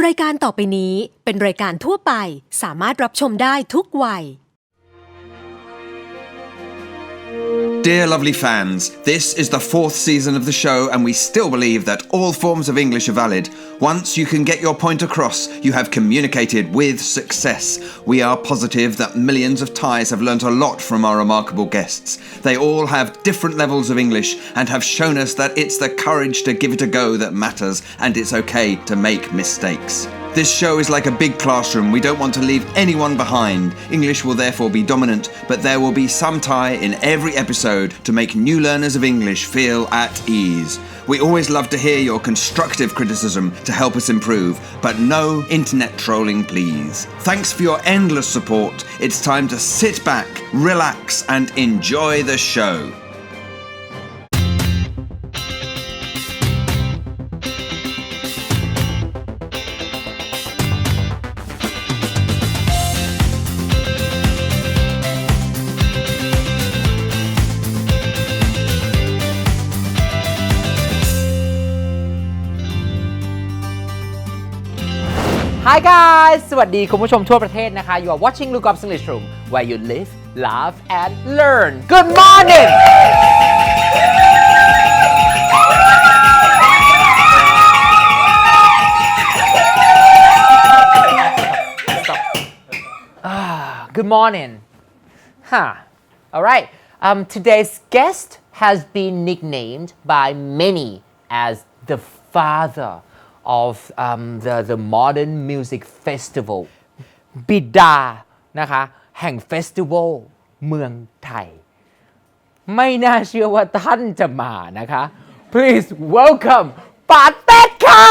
รายการต่อไปนี้เป็นรายการทั่วไปสามารถรับชมได้ทุกวัย Dear lovely fans, this is the 4th season of the show and we still believe that all forms of English are valid. Once you can get your point across, you have communicated with success. We are positive that millions of Thais have learnt a lot from our remarkable guests. They all have different levels of English and have shown us that it's the courage to give it a go that matters and it's okay to make mistakes.This show is like a big classroom. We don't want to leave anyone behind. English will therefore be dominant, but there will be some Thai in every episode to make new learners of English feel at ease. We always love to hear your constructive criticism to help us improve, but no internet trolling, please. Thanks for your endless support. It's time to sit back, relax, and enjoy the show.Hi guys สวัสดีคุณผู้ชมทั่วประเทศนะคะ You are watching Loukgolf English Room where you live, laugh and learn. Good morning. Good morning. All right. Today's guest has been nicknamed by many as the father.of the modern music festival บิดานะคะแห่งเฟสติวัลเมืองไทยไม่น่าเชื่อว่าท่านจะมานะคะ Please welcome ปาเต็ดค่ะ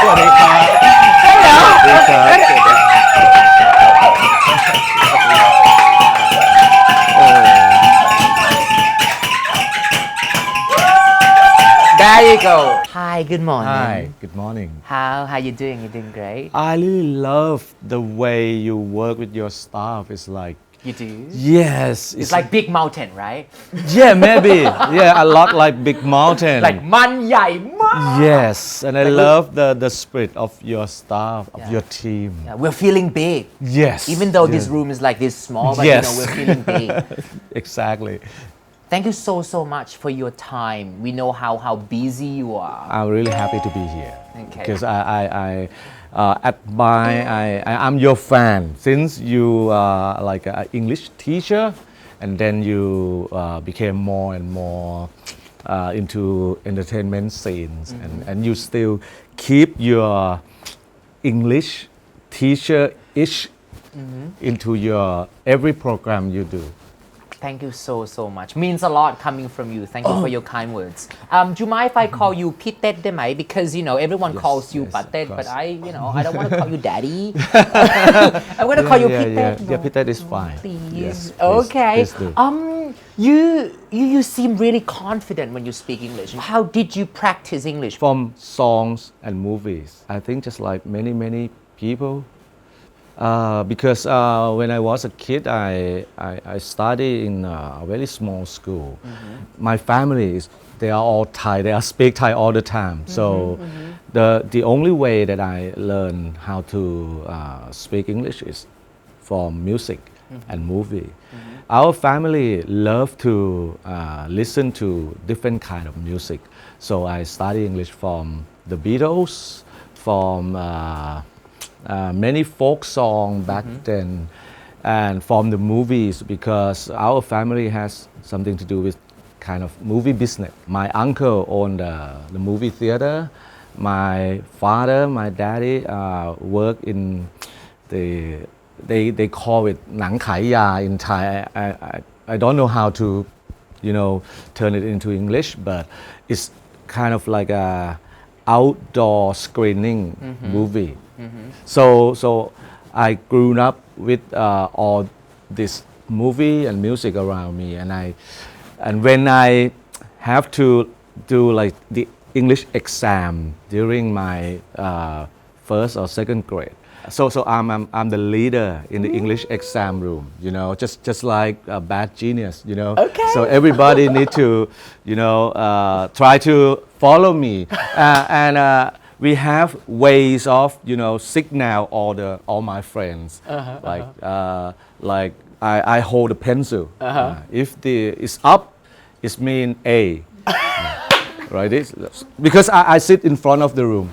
สวัสดีครับสวัสดีครับThere you go. Hi, good morning. Hi, good morning. How you doing? You doing great? I really love the way you work with your staff. It's like You do? Yes. It's like big mountain, right? Yeah, maybe. Yeah, a lot like big mountain. Like มันใหญ่มาก Yes, and I love the spirit of your staff, of your team. Yeah, we're feeling big. Yes. Even though this room is like this small, but you know we're feeling big. Exactly.Thank you so much for your time. We know how busy you are. I'm really happy to be here. Okay. Because I'm your fan since you are like an English teacher, and then you became more and more into entertainment scenes, and you still keep your English teacher-ish into your every program you do.Thank you so much. Means a lot coming from you. Thank you for your kind words. Do you mind if I call you พี่เต็ดได้ไหม Because you know everyone calls you ปาเต็ด but I don't want to call you daddy. I'm going to call you พี่เต็ด. Yeah, พี่เต็ด is fine. Please. Yes, okay. Please do. You seem really confident when you speak English. How did you practice English? From songs and movies. I think just like many people.Because when I was a kid, I studied in a very small school. My family they are all Thai. They speak Thai all the time. So the only way that I learn how to speak English is from music and movie. Our family love to listen to different kind of music. So I study English from the Beatles, from.many folk song back then and from the movies because our family has something to do with kind of movie business. My uncle owned the movie theater. My father, my daddy work in they call it หนังขายยา in Thai. I don't know how to turn it into English, but it's kind of like a outdoor screening movie.So I grew up with all this movie and music around me, and when I have to do like the English exam during my first or second grade, so I'm the leader in the English exam room, just like a bad genius, Okay. So everybody need to, try to follow me and we have ways of signal all my friends like I hold a pencil if it's up it mean A right because I sit in front of the room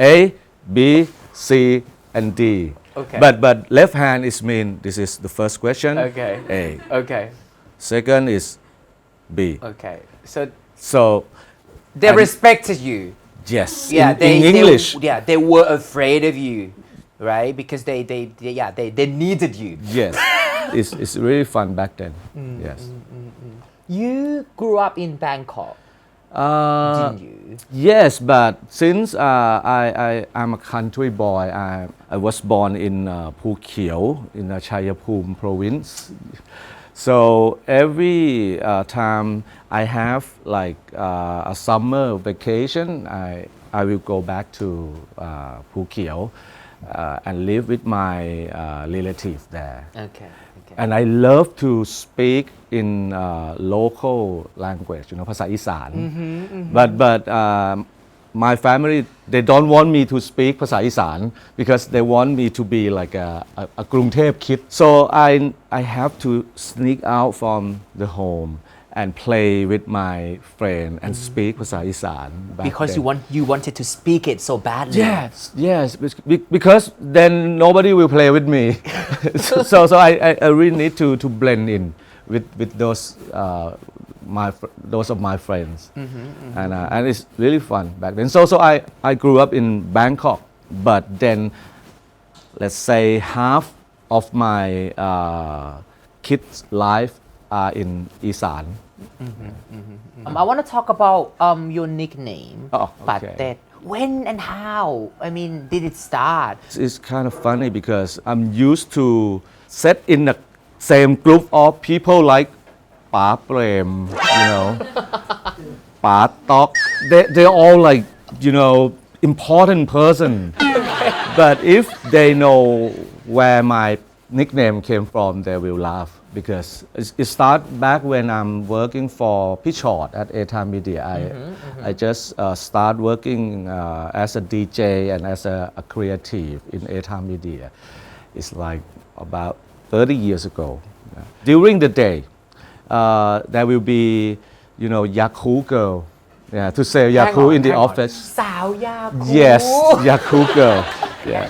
A B C and D Okay. but left hand is mean this is the first question Okay. A Okay. second is B Okay. so they respected you. yes Yeah. in English They were afraid of you, right? Because they needed you. yes it's really fun back then yes You grew up in Bangkok, didn't you? Yes, but since I'm a country boy, I was born in Phu Kieu in the Chayapum province. So every time I have like a summer vacation, I will go back to Phu Kieu and live with my relative there. Okay. And I love to speak in local language, ภาษาอีสาน but my family they don't want me to speak ภาษาอีสาน because they want me to be like a กรุงเทพ kid. So I have to sneak out from the home and play with my friend and speak ภาษาอีสาน back Because then. you wanted to speak it so badly. Yes, because then nobody will play with me. so I really need to blend in with those of my friends, and it's really fun back then. So I grew up in Bangkok, but then let's say half of my kids' life are in Isan. I want to talk about your nickname, Oh, okay. Patet. When and how? I mean, did it start? It's kind of funny because I'm used to sit in the same group of people like Pa Prem, Pa Tok. They're all like, important person. But if they know where my nickname came from, they will laugh because it started back when I'm working for Pichot at ETA Media. I just start working as a DJ and as a creative in ETA Media. It's like about 30 years ago. During the day, there will be, Yaku girl, to sell Yaku in the office. สาวยาคู Yes, Yaku girl. Yeah.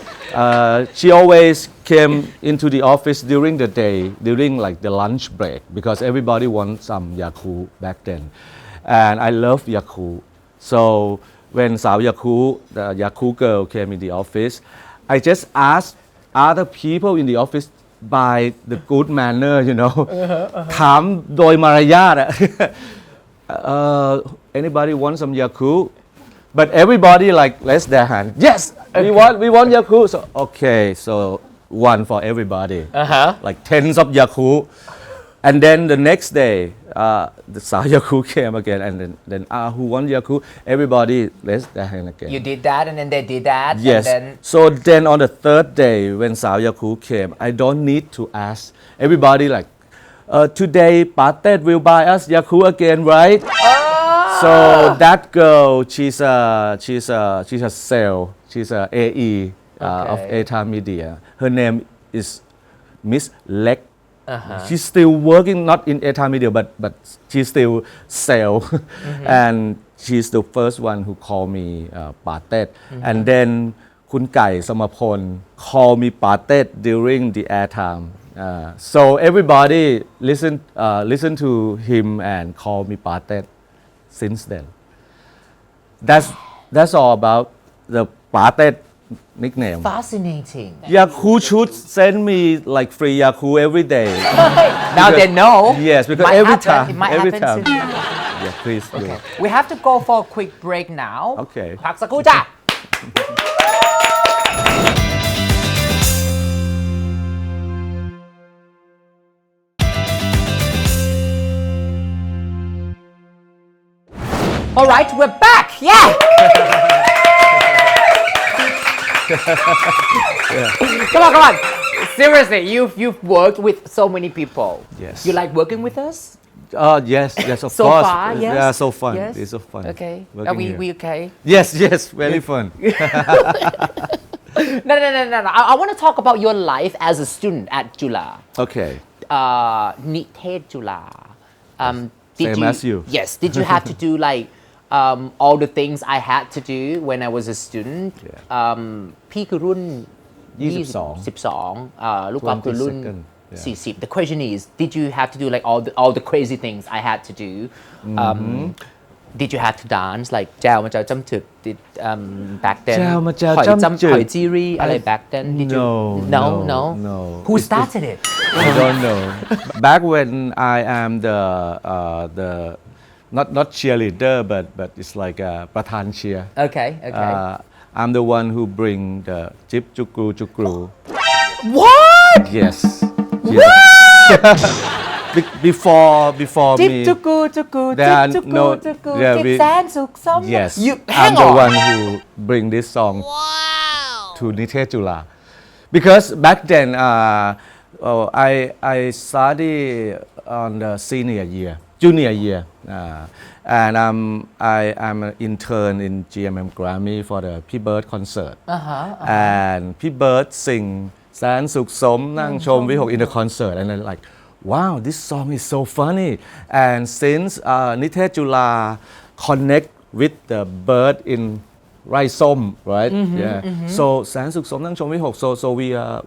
She always came into the office during the day, during like the lunch break, because everybody wants some Yaku back then. And I love Yaku. So when Sao Yaku, the Yaku girl came in the office, I just asked other people in the office by the good manner, ถามโดยมารยาท anybody want some Yaku? But everybody like raise their hand. Yes, we want Yaku. So okay, so one for everybody. Like tens of Yaku. And then the next day, the Sao Yaku came again, and then who want Yaku? Everybody raised their hand again. You did that, and then they did that. Yes. And then So then on the third day, when Sao Yaku came, I don't need to ask. Everybody like, today Patet will buy us Yaku again, right? So that girl, she's a sale. She's a AE of ETA Media. Her name is Miss Lek. She's still working not in ETA Media, but she's still sale. And she's the first one who called me Patet. And then Kun Kai Samapon called me Patet during the airtime. So everybody listen to him and call me Patet since then. That's all about the Patet nickname. fascinating. Yaku should send me like free Yaku every day. Now they know. Yes, because Might every happen. time, It might every happen time. soon. Yeah, please do. Okay. We have to go for a quick break now. Okay. พักสักครู่จ้ะ All right, we're back. Yeah. Come on, come on. Seriously, you've worked with so many people. Yes. You like working with us? Yes, of So course. far, yes. Yeah, so fun. Yes. It's so fun. Okay. working Are we here. okay? Yes, very fun. No. I want to talk about your life as a student at Jula. Okay. Nitet Jula. Same as you. Yes. Did you have to do like all the things I had to do when I was a student? พี่คือรุ่น 12 ลูกกอล์ฟคือรุ่น 40 The question is did you have to do like all the crazy things I had to do did you have to dance like แจวมาแจวจำถึก did back then แจวมาแจวจำจึก หอยจีรีอะไร back then did you No. who started it I don't know. Back when I am the not cheerleader but it's like a ประธานเชียร์ okay I'm the one who bring the jip chukru. what Yes. Before จิ๊บ me. จุกูจิ๊บ we- แสนสุขสม Yes. you I'm hang the on one who bring this song to Nitet Jula. Because back then I study on the junior year. And I'm an intern in GMM Grammy for the P Bird concert. And P Bird sing แสนสุขสมนั่งชมวิหก in the concert and then like wow this song is so funny and since Nitet Jula connect with the bird in ไรส้ม right so แสนสุขสมนั่งชมวิหก so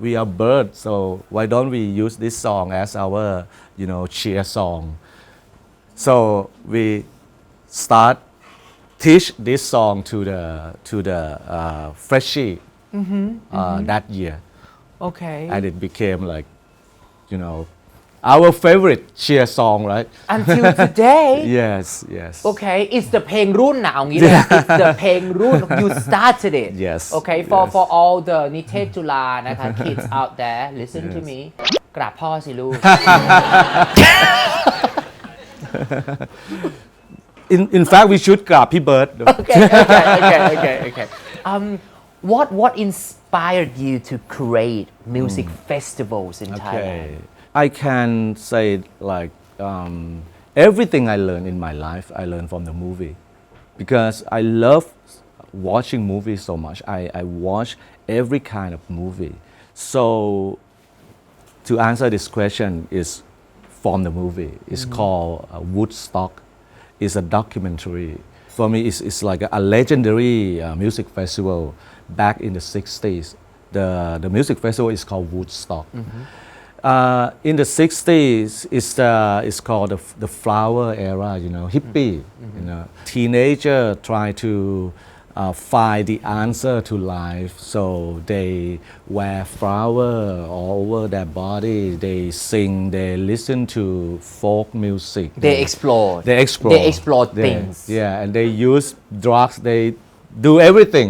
we are bird so why don't we use this song as our cheer song so we start teach this song to the freshie that year okay and it became like our favorite cheer song right until today yes okay it's the เพลงรุ่นนะเอางี้เลย it's the เพลงรุ่น you started it Yes, okay yes. for all the นิเทศจุฬานะคะ kids out there listen to me กราบพ่อสิลูก in fact we should กราบพี่เบิร์ด okay what inspired you to create music festivals in Thailand I can say like everything I learned in my life I learned from the movie because I love watching movies so much I watch every kind of movie so to answer this question is from the movie it's called Woodstock it's a documentary for me it's like a legendary music festival back in the 60s the music festival is called Woodstock in the 60s, it's called the flower era, hippie. Teenager try to find the answer to life, so they wear flower all over their body. They sing, they listen to folk music. They explore things. Yeah, and they use drugs. They do everything.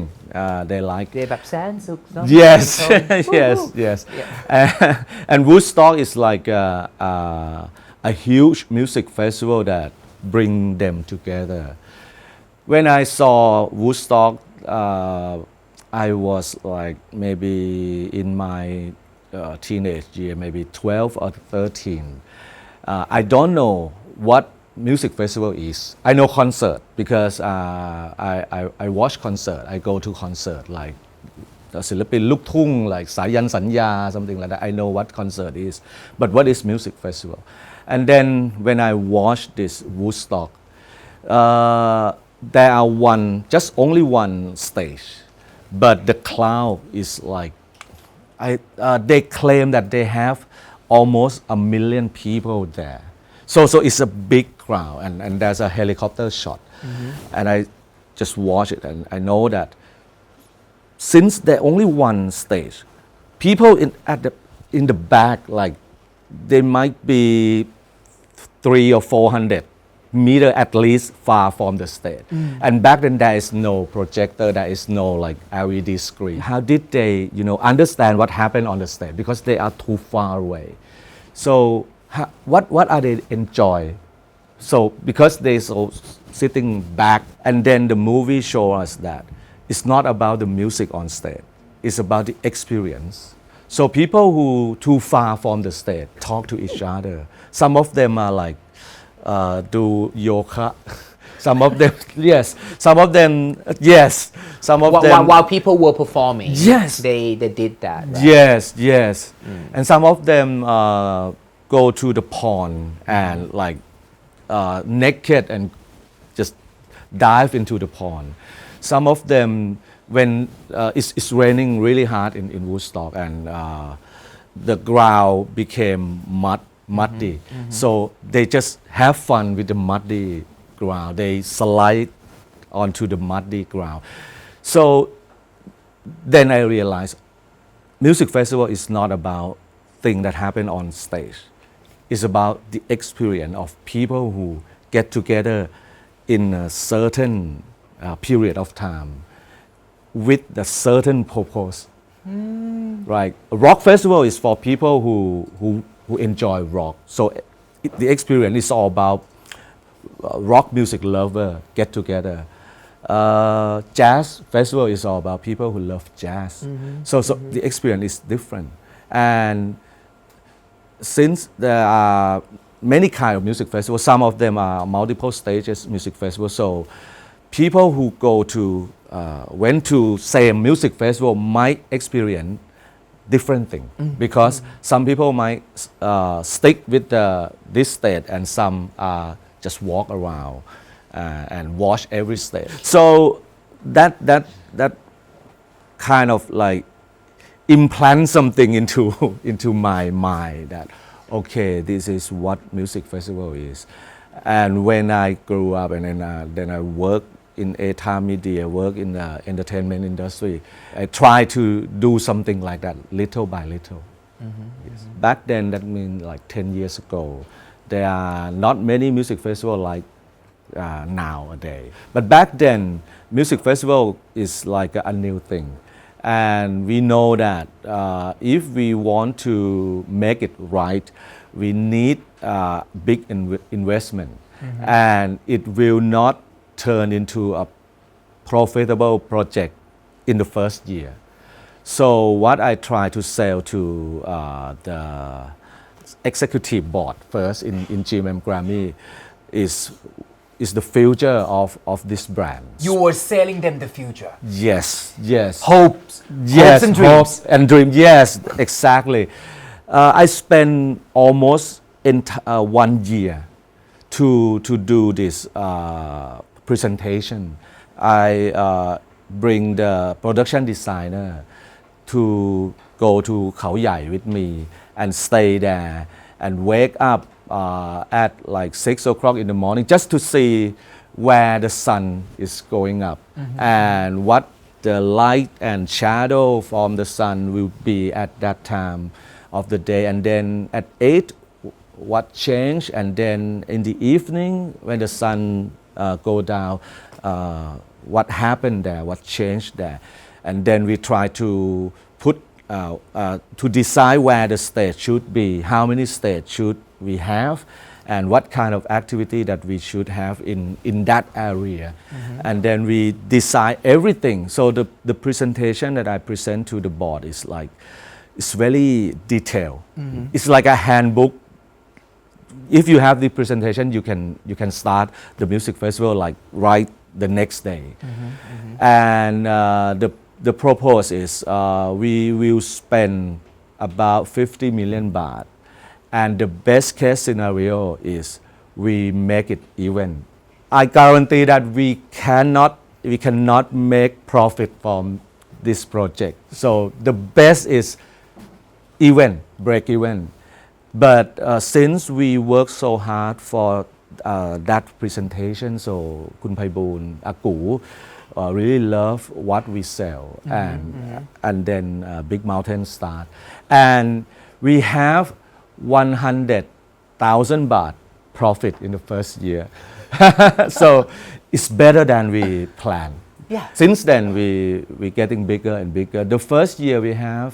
They like เดแบบแสนสุขสม yes and Woodstock is like a huge music festival that bring them together when I saw Woodstock I was like maybe in my teenage year maybe 12 or 13 I don't know what music festival is I know concert because I watch concert I go to concert like ศิลปินลูกทุ่ง like สายันสัญญา something like that I know what concert is but what is music festival and then when I watch this Woodstock there are only one stage but the crowd is like they claim that they have almost 1 million people there so it's a big crowd and there's a helicopter shot and I just watch it and I know that since there only one stage people in the back like they might be 300 or 400 meter at least far from the stage and back then there is no projector there is no like LED screen how did they understand what happened on the stage because they are too far away so what are they enjoy so because they so sitting back and then the movie show us that it's not about the music on stage it's about the experience so people who too far from the stage talk to each other some of them are like do yoga. Some of them, yes. Some of them, yes. Some of them. While people were performing, Yes. they did that. Right? Yes. And some of them go to the pond and like naked and just dive into the pond. Some of them, when it's raining really hard in Woodstock and the ground became muddy, so they just have fun with the muddy ground. They slide onto the muddy ground. So then I realized music festival is not about things that happen on stage. It's about the experience of people who get together in a certain period of time with a certain purpose. Right? A rock festival is for people who enjoy rock. So the experience is all about rock music lover get together. Jazz festival is all about people who love jazz. So the experience is different. And since there are many kinds of music festivals, some of them are multiple stages music festivals. So people who went to same music festival might experience different thing because some people might stick with this stage and some just walk around and watch every stage. So that kind of like implant something into my mind that okay, this is what music festival is. And when I grew up and then I worked in ATA media, work in the entertainment industry, I try to do something like that little by little. Yes. Back then, that means like 10 years ago, there are not many music festivals like nowadays. But back then, music festival is like a new thing. And we know that if we want to make it right, we need big investment. And it will not turn into a profitable project in the first year. So what I try to sell to the executive board first in GMM Grammy is the future of this brand. You were selling them the future. Yes. Hopes and dreams. Hopes and dreams. Yes, exactly. I spent almost 1 year to do this presentation. I bring the production designer to go to Khao Yai with me and stay there and wake up at like 6 o'clock in the morning just to see where the sun is going up and what the light and shadow from the sun will be at that time of the day. And then at 8, what changed, and then in the evening when the sun go down, what happened there, what changed there. And then we try to put to decide where the stage should be, how many stages should we have, and what kind of activity that we should have in that area. And then we decide everything. So the presentation that I present to the board is like, it's very detailed. It's like a handbook. If you have the presentation, you can start the music festival like right the next day. And the purpose is we will spend about 50 million baht. And the best case scenario is we make it event. I guarantee that we cannot make profit from this project. So the best is event, break even. But since we work so hard for that presentation, so Kun Phaiboon, Aku really love what we sell, and then Big Mountain start, and we have 100,000 baht profit in the first year. So it's better than we planned. Yeah. Since then we getting bigger and bigger. The first year we have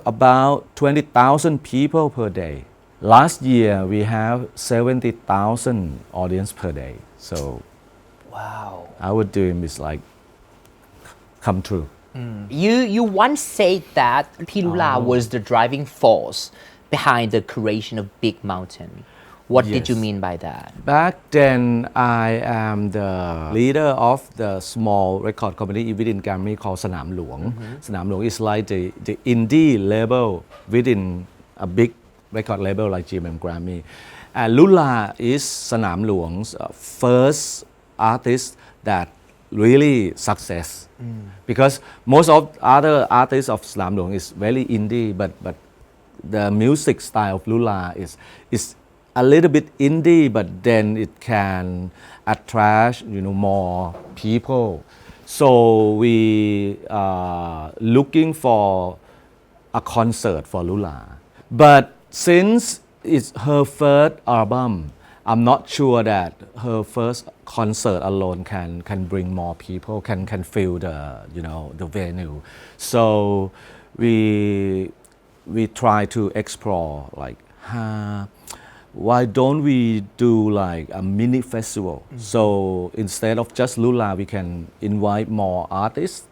about 20,000 people per day. Last year we have 70,000 audience per day. So Wow. our dream is like come true. You once said that Pilula was the driving force behind the creation of Big Mountain. What did Yes. you mean by that? Back then, I am the leader of the small record company within Grammy called สนามหลวง สนามหลวง is like the indie label within a big record label like GMM Grammy. And Lula is สนามหลวง's first artist that really success. Because most of other artists of สนามหลวง is very indie, but the music style of Lula is a little bit indie, but then it can attract more people. So we are looking for a concert for Lula. But since it's her first album, I'm not sure that her first concert alone can bring more people, can fill the venue. So we try to explore like why don't we do like a mini festival? So instead of just Lula, we can invite more artists,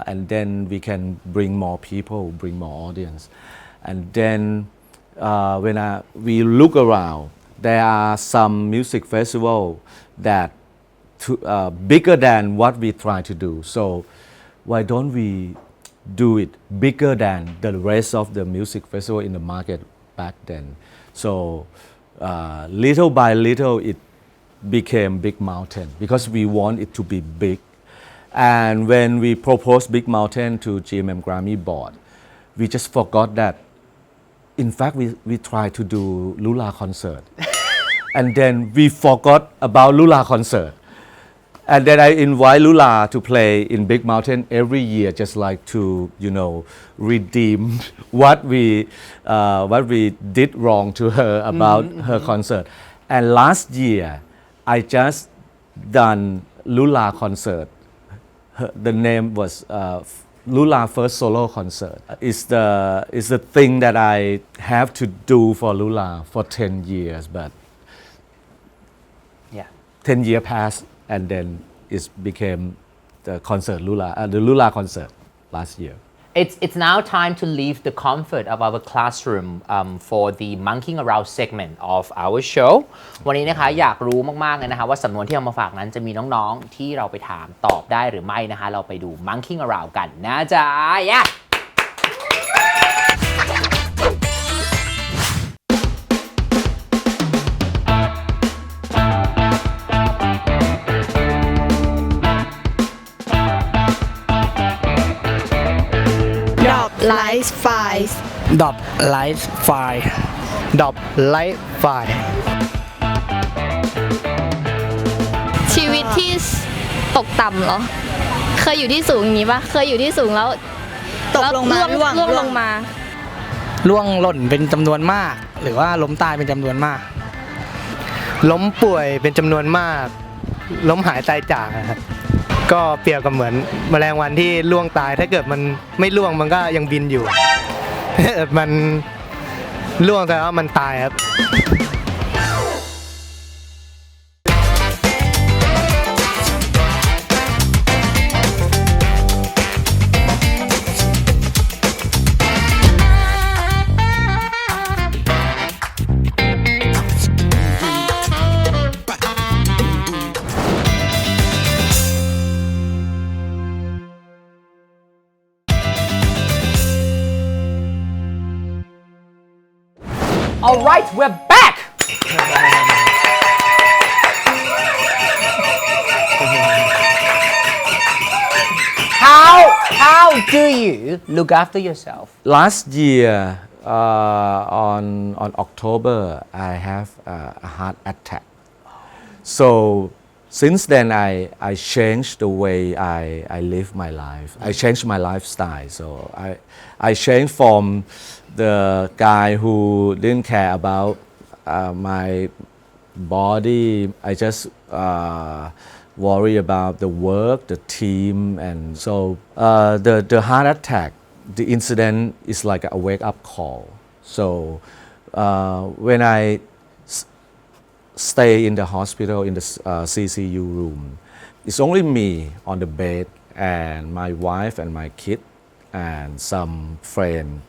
and then we can bring more people, bring more audience. And then when we look around, there are some music festival that bigger than what we try to do. So why don't we do it bigger than the rest of the music festival in the market back then? So little by little it became Big Mountain because we want it to be big. And when we proposed Big Mountain to GMM Grammy board, we just forgot that in fact we tried to do Lula concert. And then we forgot about Lula concert. And then I invite Lula to play in Big Mountain every year, just like to redeem what we did wrong to her about her concert. And last year, I just done Lula concert. The name was Lula first solo concert. It's the thing that I have to do for Lula for 10 years, but 10 years passed. And then it became the concert the Lula concert last year. It's now time to leave the comfort of our classroom for the monkeying around segment of our show วันนี้นะคะอยากรู้มากๆเลยนะคะว่าสำนวนที่เอามาฝากนั้นจะมีน้องๆที่เราไปถามตอบได้หรือไม่นะคะเราไปดู monkeying around กันนะจ๊ะ yeahไลฟ์ไฟล์ ดอบไลฟ์ไฟล์ดอบไลฟ์ไฟล์ ชีวิตที่ตกต่ำเหรอ เคยอยู่ที่สูงอย่างนี้ปะเคยอยู่ที่สูงแล้วตกลงมาล่วงลงมาล่วงหล่นเป็นจำนวนมาก หรือว่าล้มตายเป็นจำนวนมาก ล้มป่วยเป็นจำนวนมาก ล้มหายตายจากนะครับก็เปรียบกับเหมือนแมลงวันที่ล่วงตายถ้าเกิดมันไม่ล่วงมันก็ยังบินอยู่ มันล่วงแต่ว่ามันตายครับ All right, we're back. How do you look after yourself? Last year on October, I have a heart attack. So since then, I changed the way I live my life. I changed my lifestyle. So I changed from the guy who didn't care about my body. I just worry about the work, the team, and so the heart attack, the incident is like a wake-up call. So when I stay in the hospital in the CCU room, it's only me on the bed and my wife and my kid and some friend.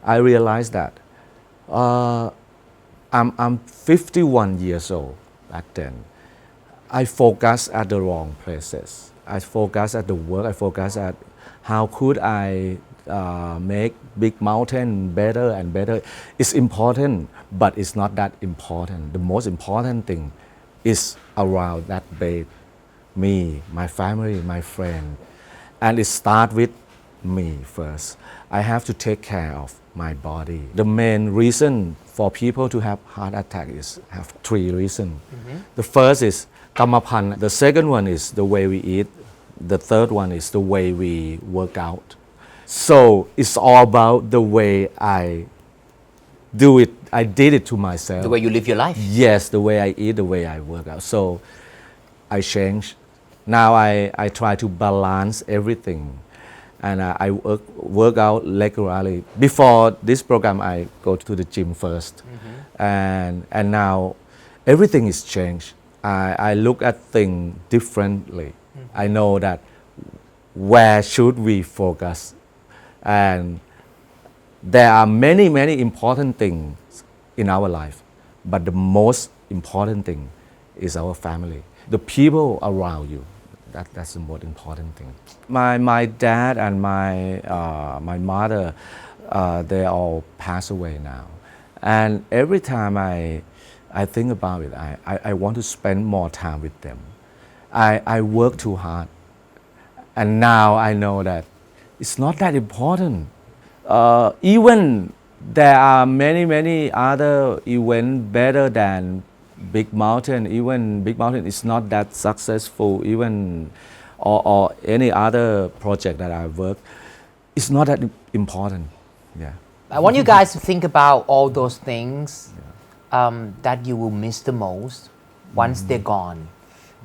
I realized that I'm 51 years old back then. I focus at the wrong places. I focus at the work. I focus at how could I make big mountain better and better. It's important, but it's not that important. The most important thing is around that base, me, my family, my friend, and it starts with me first. I have to take care of my body. The main reason for people to have heart attack is have three reasons. The first is kamapan. The second one is the way we eat. The third one is the way we work out. So it's all about the way I do it. I did it to myself. The way you live your life. Yes, the way I eat, the way I work out. So I changed. Now I try to balance everything. And I work out regularly. Before this program, I go to the gym first. And now everything is changed. I look at things differently. I know that where should we focus. And there are many, many important things in our life. But the most important thing is our family. The people around you. That's the most important thing. My dad and my mother, they all pass away now. And every time I think about it, I want to spend more time with them. I work too hard. And now I know that it's not that important. Even there are many, many other events better than Big Mountain. Even Big Mountain is not that successful. Even or any other project that I work, it's not that important. Yeah. I want you guys to think about all those things that you will miss the most once they're gone.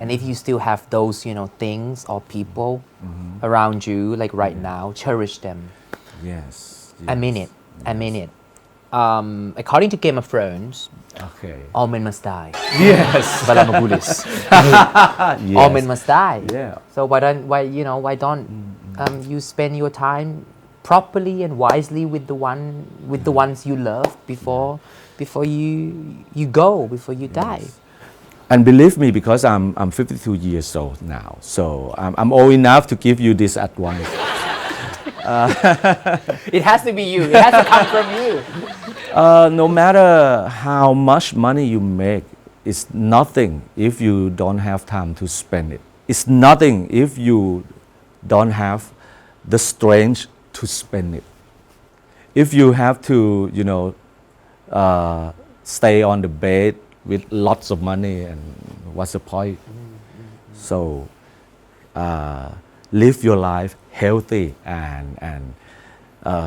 And if you still have those, things or people around you, like right now, cherish them. Yes. I mean it. I mean it. According to Game of Thrones, Okay. all men must die. Yes. Balamagulis. Yes. All men must die. Yeah. So why don't you spend your time properly and wisely with the ones you love before you go, before you die. And believe me, because I'm 52 years old now, so I'm old enough to give you this advice. It has to be you. It has to come from you. No matter how much money you make, it's nothing if you don't have time to spend it. It's nothing if you don't have the strength to spend it. If you have to, stay on the bed with lots of money, and what's the point? So, live your life healthy and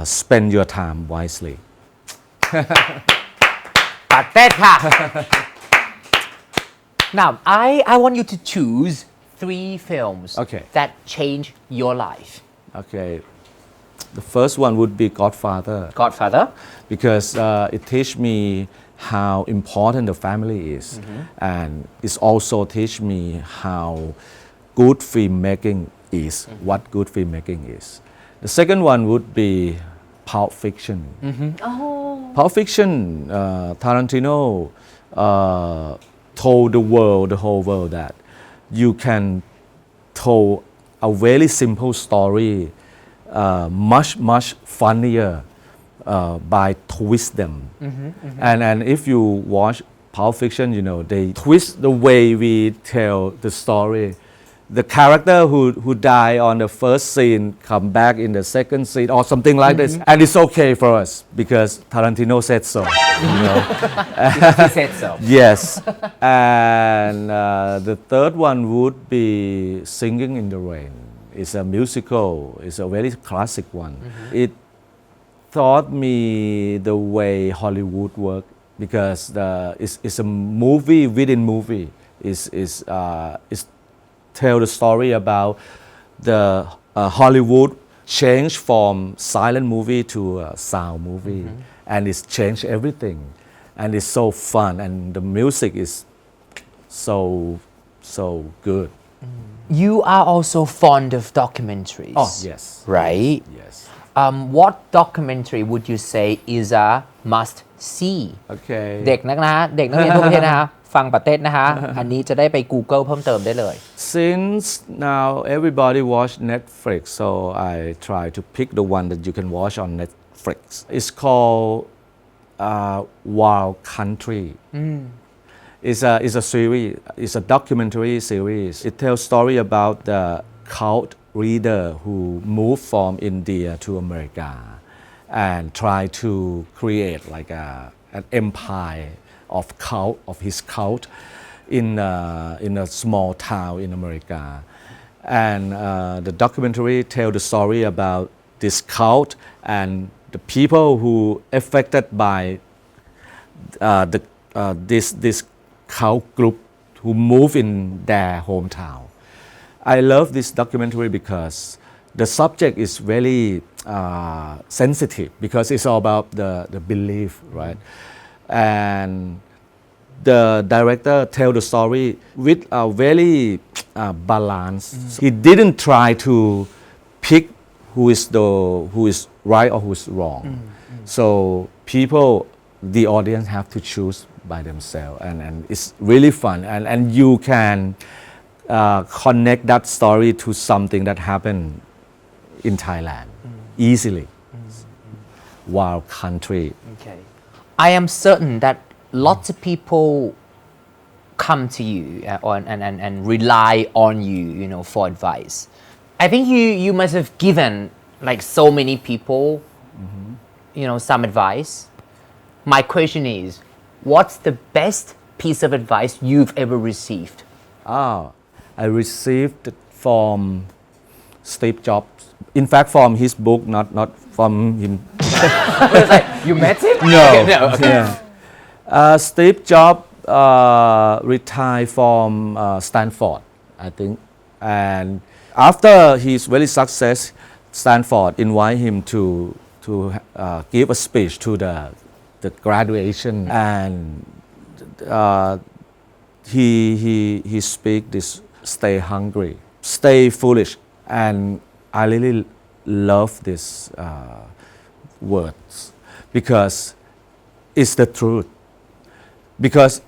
spend your time wisely. ปัดเต้ค่ะ Now, I want you to choose 3 films Okay. that change your life. Okay, the first one would be Godfather. Godfather. Because it teach me how important the family is, and it also teach me how good filmmaking is, what good filmmaking is. The second one would be Pulp Fiction. Pulp Fiction, Tarantino told the whole world that you can tell a very simple story much funnier by twist them. And if you watch Pulp Fiction, they twist the way we tell the story. The character who die on the first scene come back in the second scene or something like this, and it's okay for us because Tarantino said so. He said so. Yes, and the third one would be Singing in the Rain. It's a musical. It's a very classic one. It taught me the way Hollywood work because it's a movie within movie. It's tell the story about the Hollywood change from silent movie to sound movie, and it's changed everything, and it's so fun, and the music is so good. You are also fond of documentaries. Oh yes, Right? yes. What documentary would you say is a must see Okay. เด็กนักเรียนทั่วประเทศนะคะฟังประเทศนะคะอันนี้จะได้ไป Google เพิ่มเติมได้เลย Since now everybody watch Netflix, so I try to pick the one that you can watch on Netflix. It's called Wild Country. It's a series. It's a documentary series. It tells story about the cult leader who moved from India to America and try to create like an empire of his cult in a small town in America. And the documentary tell the story about this cult and the people who affected by this cult group who move in their hometown. I love this documentary because the subject is very sensitive because it's all about the belief, right? And the director tell the story with a very balance. He didn't try to pick who is right or who is wrong. So people, the audience have to choose by themselves, and it's really fun. And you can connect that story to something that happened in Thailand easily. Wild country. Okay. I am certain that lots of people come to you and rely on you, for advice. I think you must have given like so many people, some advice. My question is, what's the best piece of advice you've ever received? I received it from Steve Jobs. In fact, from his book, not from him. It's like, you met him? No. Okay. Yeah. Steve Jobs retired from Stanford, I think. And after his very success, Stanford invite him to give a speech to the graduation, and he speak this: stay hungry, stay foolish, and I really love this words because it's the truth. Because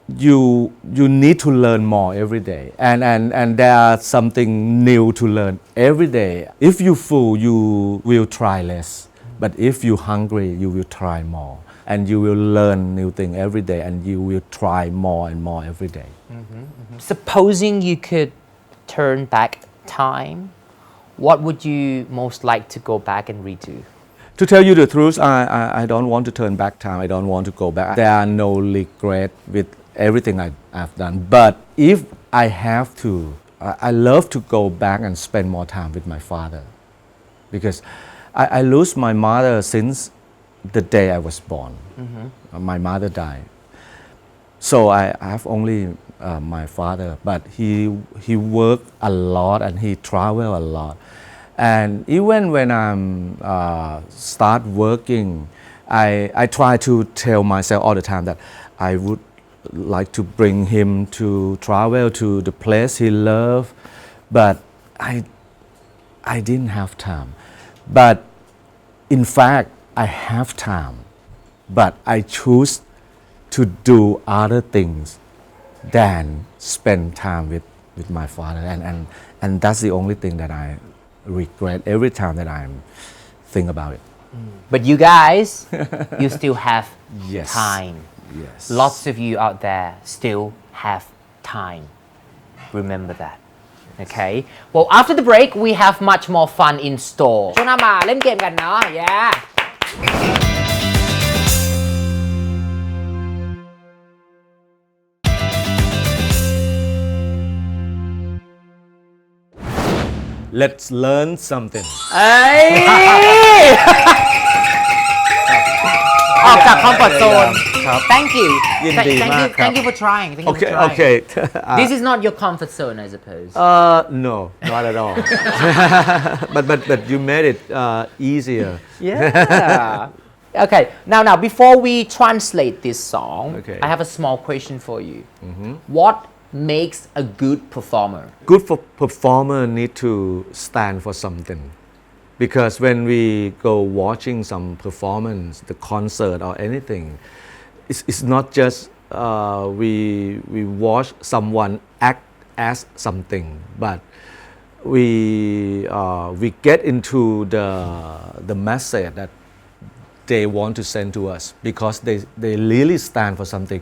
you need to learn more every day, and there are something new to learn every day. If you full, you will try less, but if you hungry, you will try more, and you will learn new thing every day, and you will try more and more every day. Supposing you could turn back time, what would you most like to go back and redo? To tell you the truth, I don't want to turn back time. I don't want to go back. There are no regret with everything I've done. But if I have to, I love to go back and spend more time with my father. Because I lose my mother since the day I was born. My mother died. So I have only my father. But he worked a lot and he traveled a lot. And even when I'm start working, I try to tell myself all the time that I would like to bring him to travel to the place he loved, but I didn't have time. But in fact, I have time, but I choose to do other things than spend time with my father, and that's the only thing that I regret every time that I think about it. But you guys, you still have Yes. time. Yes. Lots of you out there still have time. Remember that. Okay. Well, after the break, we have much more fun in store. ช่วงหน้ามาเล่นเกมกันเนาะ Yeah. Let's learn something. ออกจากคอมฟอร์ตโซน ครับ Thank you ยินดีมากครับ Thank you for trying Thank you for trying Okay. This is not your comfort zone I suppose No, not at all. but you made it easier. Yeah Okay now before we translate this song Okay. I have a small question for you What makes a good performer Good performer need to stand for something. because when we go watching some performance, the concert or anything, it's not just we watch someone act as something, but we get into the message that they want to send to us because they really stand for something.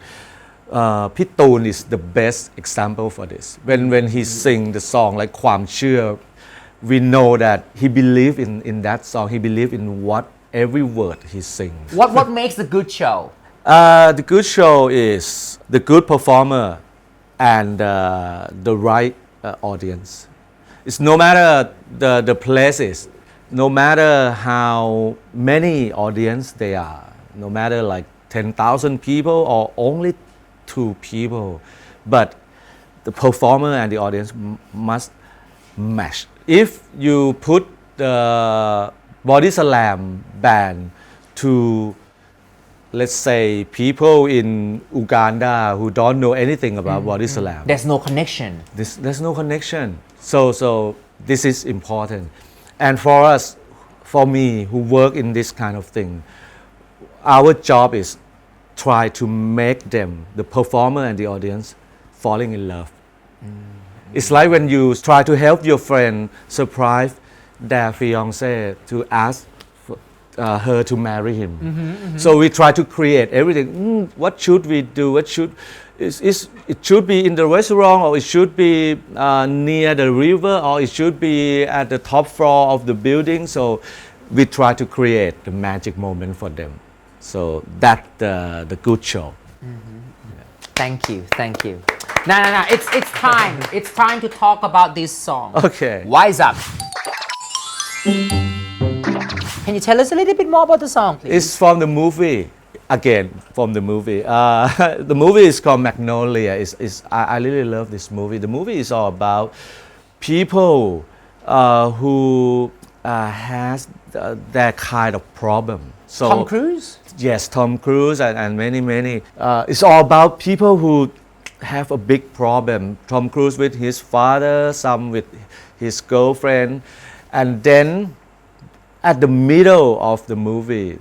Pitun is the best example for this. When he sing the song like ความเชื่อ we know that he believe in that song. He believe in what every word he sings. What makes a good show? The good show is the good performer and the right audience. It's no matter the places, no matter how many audience they are, no matter like 10,000 people or only 2 people, but the performer and the audience must match. If you put the body slam band to, let's say, people in Uganda who don't know anything about body slam, There's no connection. there's no connection. So this is important. And for us, for me who work in this kind of thing, our job is try to make them, the performer and the audience, falling in love. It's like when you try to help your friend surprise their fiancé to ask her to marry him. So we try to create everything. What should we do? It should be in the restaurant, or it should be near the river, or it should be at the top floor of the building. So we try to create the magic moment for them. So that's the good show. Thank you. No. It's time. It's time to talk about this song. Okay. Wise Up. Can you tell us a little bit more about the song, please? It's from the movie. Again, from the movie. The movie is called Magnolia. I really love this movie. The movie is all about people who has that kind of problem. So Tom Cruise? Yes, Tom Cruise and many. It's all about people who have a big problem. Tom Cruise with his father, some with his girlfriend, and then at the middle of the movie,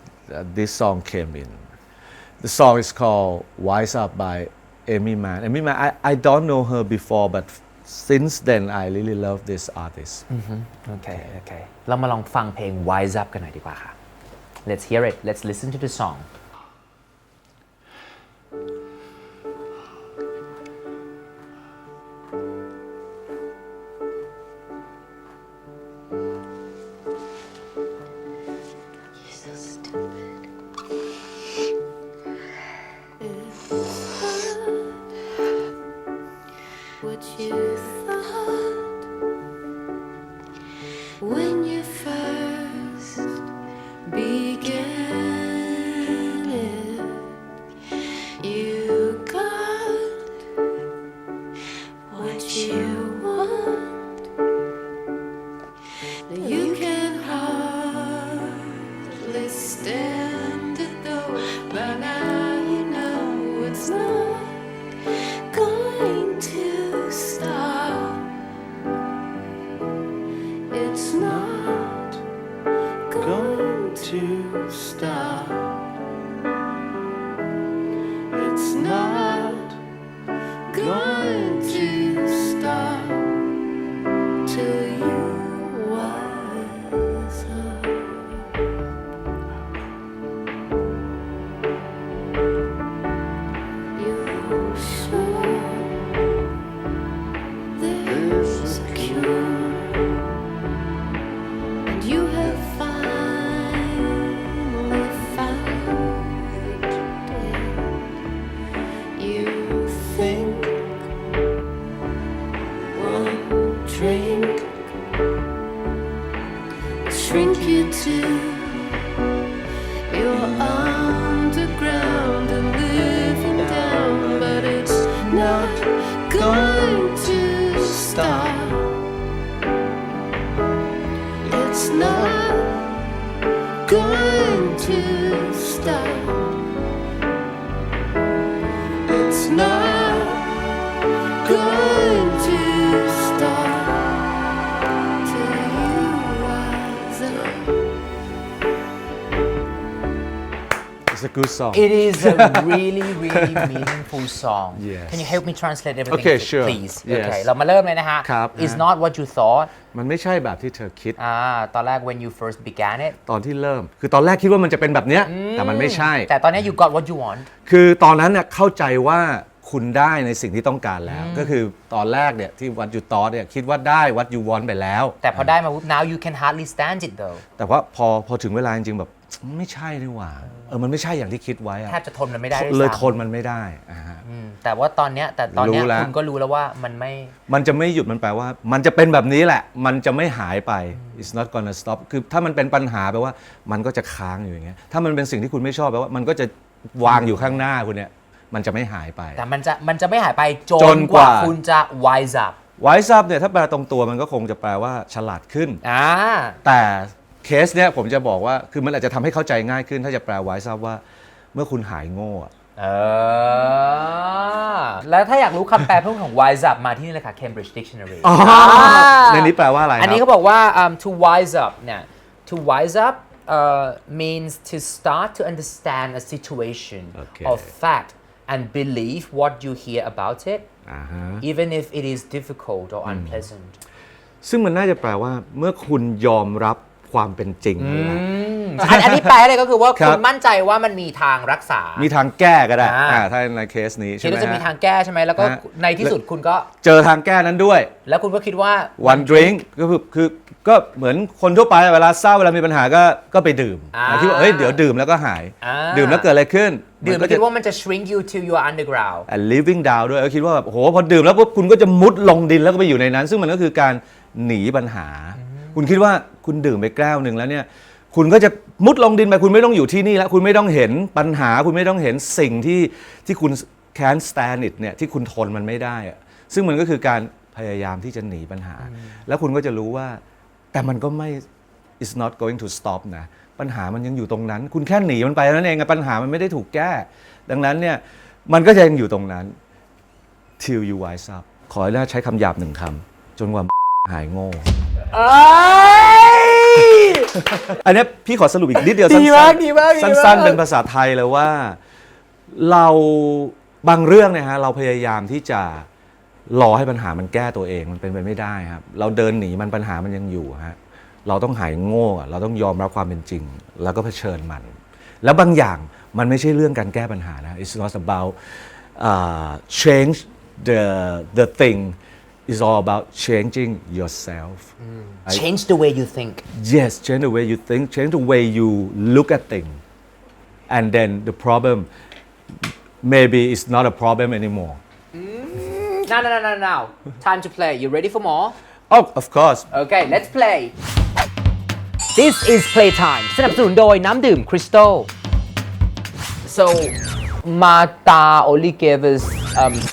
this song came in. The song is called Wise Up by Amy Mann. Amy Mann, I don't know her before, but since then I really love this artist. Okay. เรามาลองฟังเพลง Wise Up กันหน่อยดีกว่าค่ะ Let's hear it. Let's listen to the song. What you thought when you first began it, you got what you want. You can hardly stand it though, but now you know it's not going to stop. It's not going to stop. It's not going to stop till you wise up. You're sure there's a cure, and you have finally found it. You think one drink will shrink you to your underground and living down, but it's not going to stop. It's not going to stop. It's not going to stop till you rise up. It's a good song. It is a really, really meaningful song. Yes. Can you help me translate everything, Okay, sure. please? Yes. Okay. เรามาเริ่มเลยนะฮะ ครับ It's not what you thought. มันไม่ใช่แบบที่เธอคิด ตอนแรก when you first began it. ตอนที่เริ่ม คือตอนแรกคิดว่ามันจะเป็นแบบเนี้ยแต่มันไม่ใช่ แต่ตอนนี้ you got what you want. คือตอนนั้นเนี่ยเข้าใจว่าคุณได้ในสิ่งที่ต้องการแล้ว ก็คือตอนแรกเนี่ยที่ what you thought เนี่ยคิดว่าได้ what you want ไปแล้ว แต่พอได้มาปุ๊บ now you can hardly stand it though. แต่ว่าพอถึงเวลาจริงๆแบบไม่ใช่นี่หว่ามันไม่ใช่อย่างที่คิดไว้อะ แทบจะทนมันไม่ได้ด้วย เลย ซ้ำ ทนมันไม่ได้ฮะ แต่ว่าตอนเนี้ยรู้แล้ว คุณก็รู้แล้วว่ามันไม่ มันจะไม่หยุดมันแปลว่า มันจะเป็นแบบนี้แหละ มันจะไม่หายไป it's not gonna stop คือถ้ามันเป็นปัญหาแปลว่ามันก็จะค้างอยู่อย่างเงี้ยถ้ามันเป็นสิ่งที่คุณไม่ชอบแปลว่ามันก็จะวางอยู่ข้างหน้าคุณเนี่ยมันจะไม่หายไป แต่มันจะไม่หายไปจ จ น น ก ก ว่า ว่า คุณจะ wise up wise up เนี่ยถ้าแปลตรงตัวมันก็คงจะแปลว่าฉลาดขึ้น แต่เคสเนี่ยผมจะบอกว่าคือมันอาจจะทำให้เข้าใจง่ายขึ้นถ้าจะแปล wise up ว่าเมื่อคุณหายโง่แล้วถ้าอยากรู้คำแปลเพิ่มของ wise up มาที่นี่เลยค่ะ Cambridge Dictionary ในนี้แปลว่าอะไรครับ อันนี้เขาบอกว่า to wise up เนี่ย to wise up means to start to understand a situation Okay. or fact and believe what you hear about it even if it is difficult or unpleasant ซึ่งมันน่าจะแปลว่าเมื่อคุณยอมรับความเป็นจริงนั่นแหละ อันนี้แปลเลยก็คือว่า ครับ คุณมั่นใจว่ามันมีทางรักษา มีทางแก้ก็ได้ถ้าในเคสนี้ใช่ คิด ไหม ว่าจะมีทา ฮะ งแก้ใช่ไหมแล้วก็ ฮะ ในที่สุดคุณก็ เจอทางแก้นั้นด้วย แล้วคุณก็คิดว่า one drink ก็คือก็เหมือนคนทั่วไปเวลาเศร้าเวลามีปัญหาก็ไปดื่มคิดว่าเดี๋ยวดื่มแล้วก็หายดื่มแล้วเกิดอะไรขึ้น ดื่มแล้วคิดว่ามันจะ shrink you till you are underground and living down ด้วยคิดว่าแบบโหพอดื่มแล้วปุ๊บคุณก็จะมุดลงดินแล้วก็ไปอยู่ในนั้น ซึ่งมันก็คือการหนีปัญหา คุณคิดว่าคุณดื่มไปแก้วหนึ่งแล้วเนี่ยคุณก็จะมุดลงดินไปคุณไม่ต้องอยู่ที่นี่แล้วคุณไม่ต้องเห็นปัญหาคุณไม่ต้องเห็นสิ่งที่คุณ can't stand it เนี่ยที่คุณทนมันไม่ได้อะซึ่งมันก็คือการพยายามที่จะหนีปัญหา แล้วคุณก็จะรู้ว่าแต่มันก็ไม่ it's not going to stop นะปัญหามันยังอยู่ตรงนั้นคุณแค่หนีมันไปนั่นเองปัญหามันไม่ได้ถูกแก้ดังนั้นเนี่ยมันก็จะยังอยู่ตรงนั้น till you wise up ขอให้ใช้คำหยาบหนึ่งคำจนกว่าหายโง่อันนี้พี่ขอสรุปอีกนิดเดียวสั้นๆเป็นภาษาไทยเลยว่าเราบางเรื่องเนี่ยฮะเราพยายามที่จะรอให้ปัญหามันแก้ตัวเองมันเป็นไปไม่ได้ครับเราเดินหนีมันปัญหามันยังอยู่ฮะเราต้องหายโง่เราต้องยอมรับความเป็นจริงแล้วก็เผชิญมันแล้วบางอย่างมันไม่ใช่เรื่องการแก้ปัญหานะ it's not about change the thing it's all about changing yourself change the way you think yes change the way you think change the way you look at things and then the problem maybe it's not a problem anymore No. Time to play. You ready for more? Oh, of course. Okay, let's play. This is playtime. สนับสนุนโดยน้ำดื่ม Crystal. So, Martha only gave us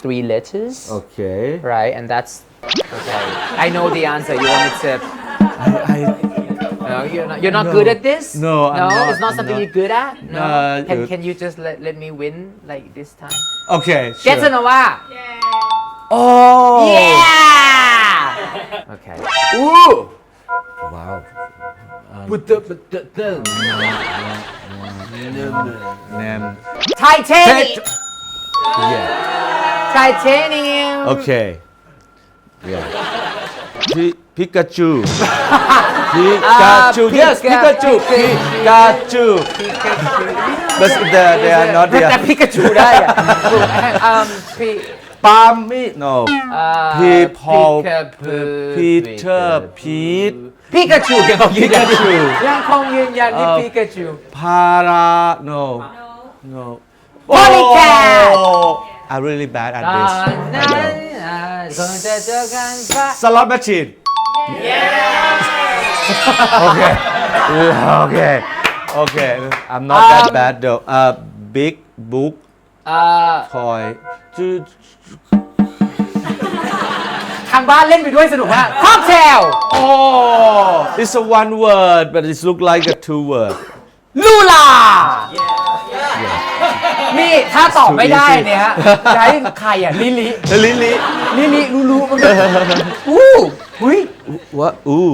3 letters. Okay. Right, and that's okay. I know the answer. You want me to? No, you're not good at this. No, I'm not. It's not something you're good at. No. Can you just let me win like this time? Okay. Get Sure. to know what? Oh. Yeah. Okay. Ooh. Wow. Name. Titanium. Yeah. Titanium. Okay. Yeah. Pikachu. Yes, Pikachu. Pikachu. But they are not แต่ there. พิกาจูได้อะ Palmy. No. People. Peter. Pete. พิกาจูยังคงยืนยันที่พิกาจู Para. No. No. Polycat. Oh, I'm really bad at this. คงจะเจอกันปะ Slot machine. Okay. Okay. I'm not that bad though. Big book. Toy. ทางบ้านเล่นไปด้วยสนุกมาก Cocktail. Oh, it's a one word, but it looks like a 2 word. Lula. นี่ถ้าตอบไม่ได้เนี่ยจะให้ใครอ่ะลิลิ Lily. รู้มันอู้หุ้ย What? Ooh.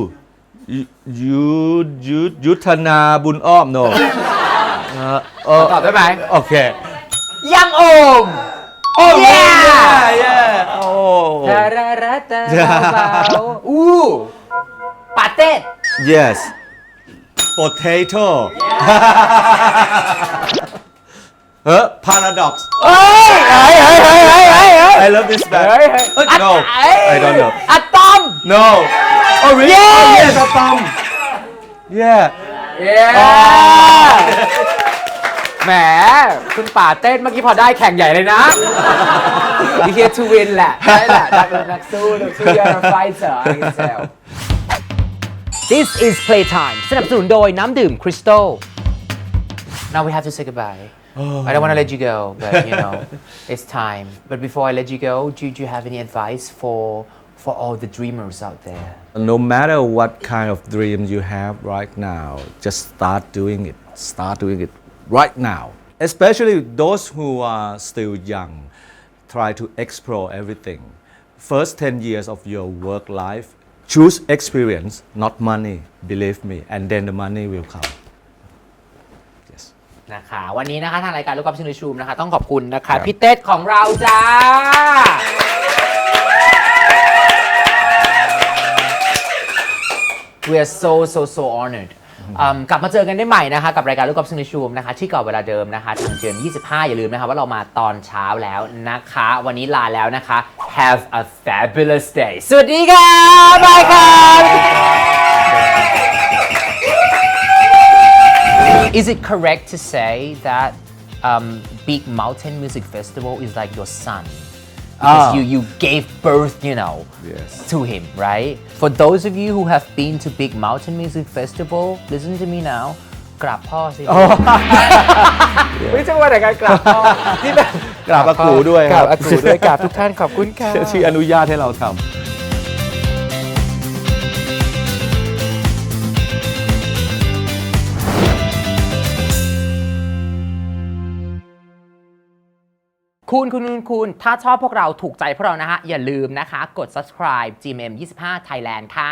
ยุทธนาบุญอ้อม no. ตอบได้ไหม โอเค ยังโอม โอ้ yeah โอ้ ทาราราตาเบาๆอู้ปาเต้ yes potato paradox I love this band no I don't know อะตอม no oh really Yes! oh yes Atom yeah แหมคุณป่าเต้นเมื่อกี้พอได้แข่งใหญ่เลยนะ You here to win แหละได้แหละนักสู้ you're a fighter I can tell This is playtime สนับสนุนโดยน้ำดื่ม Crystal Now we have to say goodbye I don't want to let you go but you know it's time but before I let you go do you have any advice for all the dreamers out there no matter what kind of dreams you have right now just start doing it right now especially those who are still young try to explore everything first 10 years of your work life choose experience not money believe me and then the money will come yes นะคะวันนี้นะคะทางรายการลูกกอล์ฟชิงลิชูมนะคะต้องขอบคุณนะคะพี่เต้ของเราจ้าWe are so honored กลับมาเจอกันได้ใหม่นะคะกับรายการลูกกอล์ฟซิงลิชูมนะคะที่เก่าเวลาเดิมนะคะทางเจน25อย่าลืมนะคะว่าเรามาตอนเช้าแล้วนะคะวันนี้ลาแล้วนะคะ Have a fabulous day สวัสดีค่ะบายค่ะ Is it correct to say that Big Mountain Music Festival is like your son? Because you gave birth, you know, Yes. to him, right? For those of you who have been to Big Mountain Music Festival, listen to me now. กราบพ่อสิไม่ใช่ว่าแต่การกราบพ่อที่แบบ กราบอากูด้วย กราบอากูด้วยกราบทุกท่านขอบคุณค่ะ ที่อนุญาตให้เราทำคุณ ถ้าชอบพวกเราถูกใจพวกเรานะฮะ อย่าลืมนะคะ กด subscribe GMM 25 Thailand ค่ะ